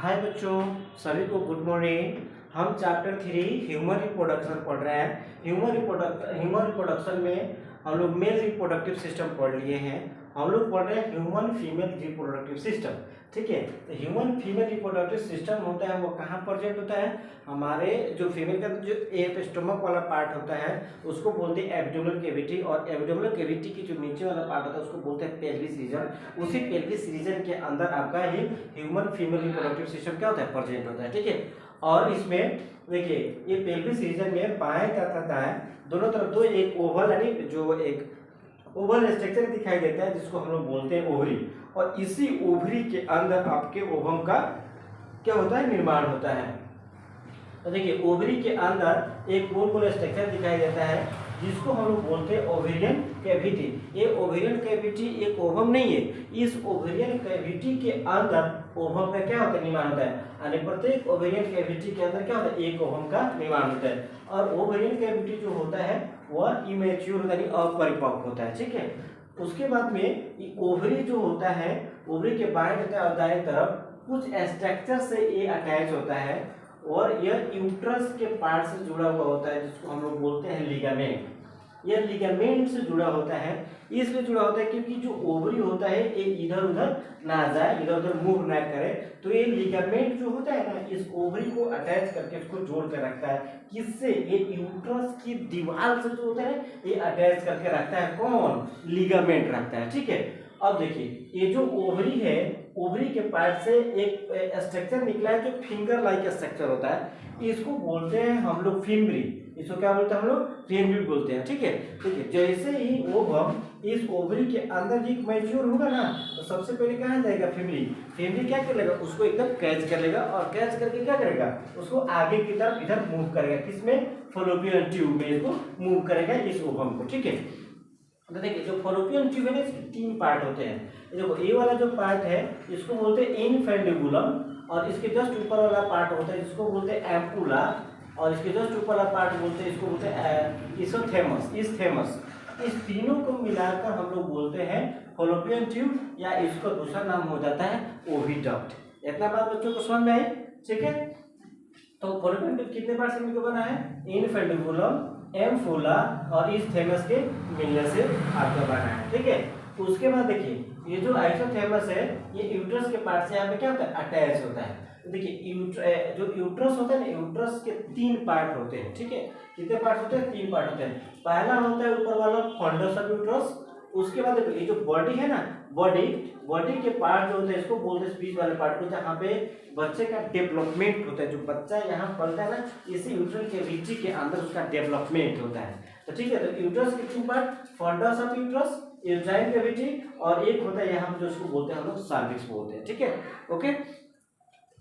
हाय बच्चों, सभी को गुड मॉर्निंग। हम चैप्टर 3 ह्यूमन रिप्रोडक्शन पढ़ रहे हैं। ह्यूमन रिप्रोडक्शन में हम लोग मेल रिप्रोडक्टिव सिस्टम पढ़ लिए हैं। हम लोग पढ़ रहे हैं ह्यूमन फीमेल रिप्रोडक्टिव सिस्टम। ठीक है, तो ह्यूमन फीमेल रिप्रोडक्टिव सिस्टम होता है वो कहाँ प्रेजेंट होता है? हमारे जो फीमेल का जो एक स्टमक वाला पार्ट होता है उसको बोलते हैं एब्डोमिनल कैविटी, और एब्डोमिनल कैविटी की जो नीचे वाला पार्ट होता है उसको बोलते हैं पेल्विस रीजन। उसी पेल्विस रीजन के अंदर आपका ये ह्यूमन फीमेल रिप्रोडक्टिव सिस्टम क्या होता है? प्रेजेंट होता है। ठीक है, और इसमें देखिए ये पेल्विस रीजन में बाएं तथा दाएं दोनों तरफ दो एक ओवल यानी जो एक ओवल स्ट्रक्चर दिखाई देता है जिसको हम लोग बोलते हैं ओवरी, और इसी ओवरी के अंदर आपके ओवम का क्या होता है? निर्माण होता है। तो देखिए ओवरी के अंदर एक गोल गोल स्ट्रक्चर दिखाई देता है जिसको हम लोग बोलते हैं ओवेरियन कैविटी। ये ओवेरियन कैविटी एक ओवम नहीं है, इस ओवेरियन कैविटी के अंदर ओवम का क्या होता है? निर्माण होता है। यानी प्रत्येक ओवेरियन कैविटी के अंदर क्या होता है? एक ओवम का निर्माण होता है। और ओवेरियन कैविटी जो होता है वह इमेच्योर यानी अपरिपक्व होता है। ठीक है, उसके बाद में ओवरी जो होता है, ओवरी के बाएं तथा और दाएं तरफ कुछ स्ट्रक्चर से ये अटैच होता है, और यह यूट्रस के पार्ट से जुड़ा हुआ होता है जिसको हम लोग बोलते हैं लिगामेंट। यह लिगामेंट से जुड़ा होता है, इसलिए जुड़ा होता है क्योंकि जो ओवरी होता है ये इधर उधर ना जाए, इधर उधर मूव ना करे, तो ये लिगामेंट जो होता है ना इस ओवरी को अटैच करके इसको जोड़ कर रखता है। किससे? ये यूट्रस की दीवार से जो होता है ये अटैच करके रखता है। कौन? लिगामेंट रखता है। ठीक है, अब देखिए ये जो ओवरी है, ओवरी के पार्ट से एक स्ट्रक्चर निकला है जो फिंगर लाइक स्ट्रक्चर होता है, इसको बोलते हैं हम लोग फिम्ब्री। इसको क्या बोलते हैं? हम लोग फिम्ब्री बोलते हैं। ठीक है, ठीक है, जैसे ही ओवम इस ओवरी के अंदर जी मैच्योर होगा ना तो सबसे पहले कहाँ जाएगा? फिम्ब्री। फिम्ब्री क्या कर लेगा? उसको एकदम कैच कर लेगा, और कैच करके क्या करेगा? उसको आगे की तरफ इधर मूव करेगा। किसमें? फॉलोपियन ट्यूब में इसको मूव करेगा इस ओवम को। ठीक है, तो देखिए जो फॉलोपियन ट्यूब है ना इसके 3 पार्ट होते हैं। देखो ये वाला जो पार्ट है इसको बोलते हैं इनफेंडिबुलम, और इसके जस्ट ऊपर वाला पार्ट होता है जिसको बोलते हैं एम्पुला, और इसके जस्ट ऊपर वाला पार्ट बोलते हैं इसको बोलते हैं इस्थेमस। इस तीनों को मिलाकर हम लोग बोलते हैं फॉलोपियन ट्यूब, या इसका दूसरा नाम हो जाता है ओविडक्ट। इतना बात बच्चों को समझ में आई? ठीक है, तो फॉलोपियन ट्यूब कितने पार्ट से मिलकर बना है? इनफेंडिबुलम, एम्फोला और इस्थेमस के मिलने से आपका बना है। ठीक है, उसके बाद देखिए ये जो आइसोथेमस है ये यूट्रस के पार्ट से यहाँ पे क्या होता है? अटैच होता है। तो देखिए जो यूट्रस होता है ना, यूट्रस के 3 पार्ट होते हैं। ठीक है, कितने पार्ट होते हैं? 3 पार्ट होते हैं। पहला होता है ऊपर वाला फंडस ऑफ यूट्रस। उसके बाद देखो ये जो बॉडी है ना, बॉडी के पार्ट जो होते हैं इसको बोलते हैं बीच वाले पार्ट को, जहाँ पे बच्चे का डेवलपमेंट होता है। जो बच्चा यहाँ पलता है ना इसी यूट्रस कैविटी के अंदर उसका डेवलपमेंट होता है। तो ठीक है, तो यूट्रस के 3 part, fundus of uterus, uterine cavity, और एक होता है यहाँ जो उसको बोलते हैं हम लोग सर्विक्स बोलते हैं। ठीक है, ओके,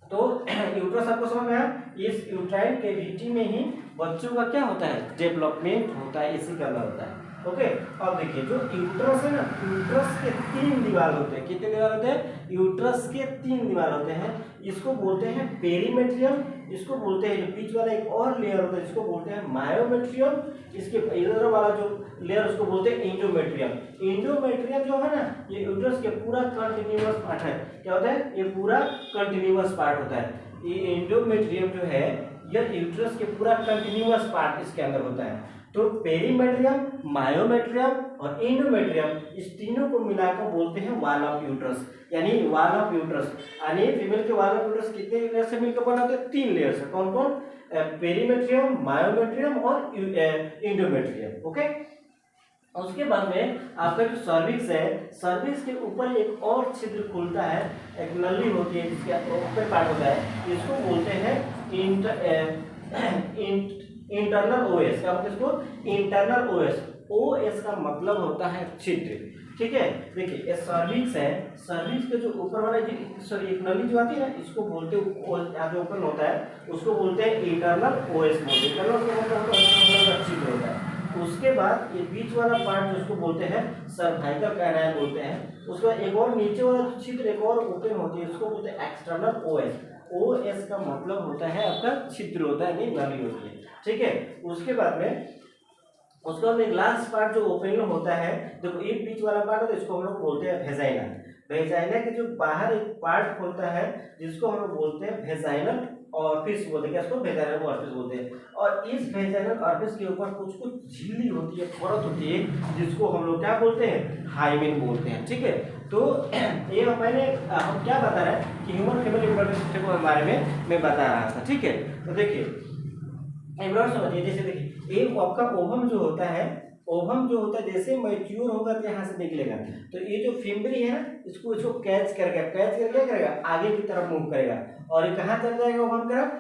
तो यूट्रस आपको समझ में आया? इस यूट्राइन कैविटी में ही बच्चों का क्या होता है? डेवलपमेंट होता है, इसी का अंदर होता है। ओके, अब देखिए जो यूट्रस है ना, यूट्रस के 3 दीवार होते हैं। कितने दीवार होते हैं? यूट्रस के 3 दीवार होते हैं। इसको बोलते हैं पेरीमेट्रियम, इसको बोलते हैं जो बीच वाला एक और लेयर होता है जिसको बोलते हैं मायोमेट्रियम, इसके इधर वाला जो लेयर उसको बोलते हैं इंडोमेट्रियम। इंडोमेट्रियम जो है ना ये यूट्रस के पूरा कंटिन्यूअस पार्ट है। क्या होता है? ये पूरा कंटिन्यूअस पार्ट होता है। ये इंडोमेट्रियम जो है यह यूट्रस के पूरा कंटिन्यूअस पार्ट इसके अंदर होता है। तो पेरीमेट्रियम, मायोमेट्रियम और इंडोमेट्रियम इस तीनों को मिलाकर बोलते हैं वॉल ऑफ यूट्रस, यानी वॉल ऑफ यूट्रस। यानी फीमेल के वॉल ऑफ यूट्रस कितने लेयर से मिलकर बना होता है? 3 लेयर से। कौन कौन? पेरीमेट्रियम, मायोमेट्रियम और इंडोमेट्रियम। ओके, उसके बाद में आपका जो सर्विक्स है, सर्विक्स के ऊपर एक और छिद्र खुलता है, एक नली होती है जिसके ऊपर पार्ट होता है, इसको बोलते हैं इंटरनल ओएस। क्या बोलते हैं इसको? Internal OS. ओएस का मतलब होता है छिद्र। ठीक है, देखिए ये सर्विक्स है, सर्विक्स के जो ऊपर वाला एक नली जो आती है ना इसको बोलते हैं, जो ओपन होता है उसको बोलते हैं इंटरनल ओएस बोलते हैं। इंटरनल मतलब छिद्र होता है। उसके बाद ये बीच वाला पार्ट जिसको बोलते हैं सर्वाइकल कैनाल बोलते हैं। उसके बाद एक और नीचे वाला जो छिद्र एक और ओपन होती है उसको बोलते हैं एक्सटर्नल ओएस। ओएस का मतलब होता है आपका छिद्र होता है, नहीं नली होती है। ठीक है, उसके बाद में उसके बाद एक लास्ट पार्ट जो ओपन होता है, देखो एक बीच वाला पार्ट होता है इसको हम लोग बोलते हैं वेजाइना। वेजाइना के जो बाहर एक पार्ट होता है जिसको हम लोग बोलते हैं वेजाइनल ऑरिफिस बोलते हैं, इसको वेजाइनल ऑरिफिस बोलते हैं। और इस वेजाइनल ऑरिफिस के ऊपर कुछ कुछ झिल्ली होती है, परत होती है, जिसको हम लोग क्या बोलते हैं, हाइमेन बोलते हैं। ठीक है, तो ये मैंने हम क्या बता रहे हैं कि ह्यूमन फीमेल रिप्रोडक्टिव सिस्टम के बारे में मैं बता रहा था। ठीक है, तो देखिए समझिए, जैसे देखिए एक आपका ओवम जो होता है, ओवम जो होता है जैसे मैच्योर होगा तो यहाँ से निकलेगा, तो ये जो फिम्बरी है ना इसको कैच करके क्या करेगा, आगे की तरफ मूव करेगा, और ये कहाँ चल जाएगा ओवम की तरफ,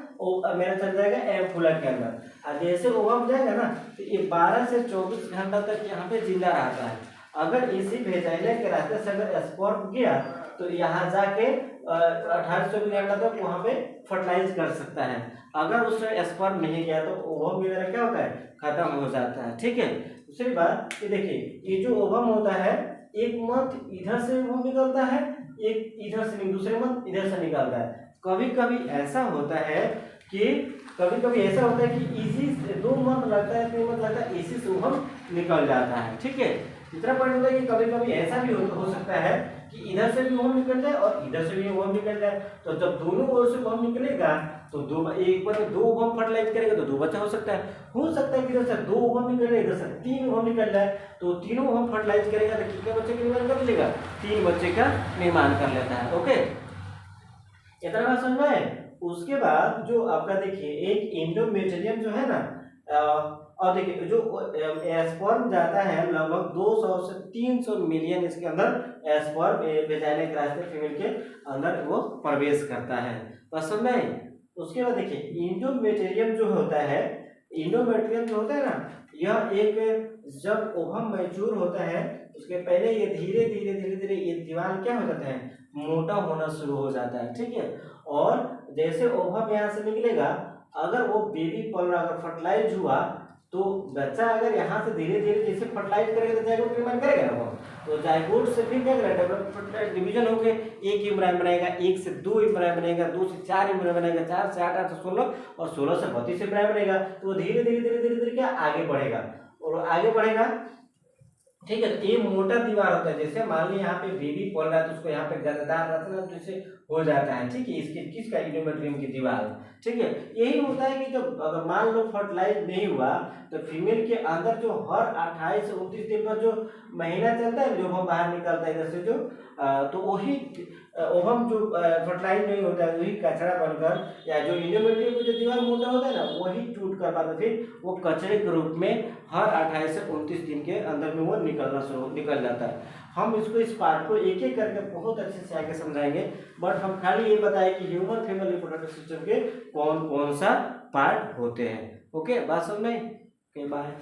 मेरा चल जाएगा एम्फुला के अंदर। और जैसे ओवम जाएगा ना तो ये 12 से 24 घंटा तक यहाँ पे जिंदा रहता है। अगर इसी वेजाइना के रास्ते से अगर स्पर्म गया तो यहाँ जाके 18 से 24 घंटा तक वहाँ पे फर्टिलाइज कर सकता है। अगर उसमें स्पर्म नहीं गया तो ओवम वगैरह क्या होता है, खत्म हो जाता है। ठीक है, दूसरी बात ये देखिए, ये जो ओवम होता है एक मंथ इधर से ओवम निकलता है, एक इधर से नहीं, दूसरे मंथ इधर से निकलता है। कभी कभी ऐसा होता है कि इसी 2 मंथ लगता है, 3 मंथ लगता है, इसी से ओवम निकल जाता है। ठीक है, दूसरा पॉइंट होता है कि कभी कभी ऐसा भी हो सकता है कि इधर से भी ओवम निकल जाए और इधर से भी ओवम निकल जाए। तो जब दोनों ओर से ओवम निकलेगा तो एक बार 2 ओवम फर्टिलाइज करेगा तो 2 बच्चा हो सकता है कि इधर से 2 ओवम निकल जाए, इधर से 3 ओवम निकल जाए, तो तीनों ओवम फर्टिलाइज करेगा तो कितने बच्चे का निर्माण कर लेगा, 3 बच्चे का निर्माण कर लेता है। ओके, इतना बात समझ में आए। उसके बाद जो आपका देखिए एक एंडोमेट्रियम जो है ना, और देखिए जो स्पर्म जाता है लगभग 200 से 300 मिलियन इसके अंदर स्पर्म वेजाइना के रास्ते फीमेल के अंदर वो प्रवेश करता है। बस समझ में। उसके बाद देखिए इंडोमेट्रियम जो होता है, इंडोमेट्रियम जो होता है ना, यह एक जब ओवम मैच्योर होता है उसके पहले ये धीरे धीरे ये दीवार क्या हो जाता है, मोटा होना शुरू हो जाता है। ठीक है, और जैसे ओवम यहाँ से निकलेगा, अगर वो बेबी पल अगर फर्टिलाइज हुआ तो बच्चा अगर यहाँ से धीरे धीरे जैसे फर्टिलाइज करेगा तो जाइगोट निर्माण करेगा ना वो, तो जाइगोट से फिर क्या करेगा, डेवलपमेंट डिवीजन होके एक एम्ब्रायन बनेगा, 1 से 2 एम्ब्रायन बनेगा, 2 से 4 एम्ब्रायन बनेगा, 4 से 8, 8 से 16 और 16 से 32 एम्ब्रायन बनेगा। तो वो धीरे धीरे क्या आगे बढ़ेगा और आगे बढ़ेगा। ठीक है, तो ये मोटा दीवार होता है, जैसे मान लीजिए यहाँ पे बेबी पल रहा है तो उसको यहाँ पे गद्दार रचना जैसे हो जाता है। ठीक है, इसके किसका, इंडोमेट्रियम की दीवार। ठीक है, यही होता है कि जब अगर मान लो फर्टिलाइज नहीं हुआ तो फीमेल के अंदर जो हर 28 से 29 दिन का जो महीना चलता है, जो हम बाहर निकलता है इधर से जो तो वही ओवम जो फर्टिलाइज नहीं होता है वही कचरा बनकर, या जो इंडोमेट्रियम की जो दीवार मोटा होता है ना वही टूट कर पाता, फिर वो कचरे के रूप में हर 28 से 29 दिन के अंदर में वो निकल जाता है। हम इस पार्ट को एक एक करके बहुत अच्छे से आगे समझाएंगे, बट हम खाली ये बताएं कि ह्यूमन फीमेल रिप्रोडक्टिव सिस्टम के कौन कौन सा पार्ट होते हैं। ओके, बात समझ में। Okay, bye.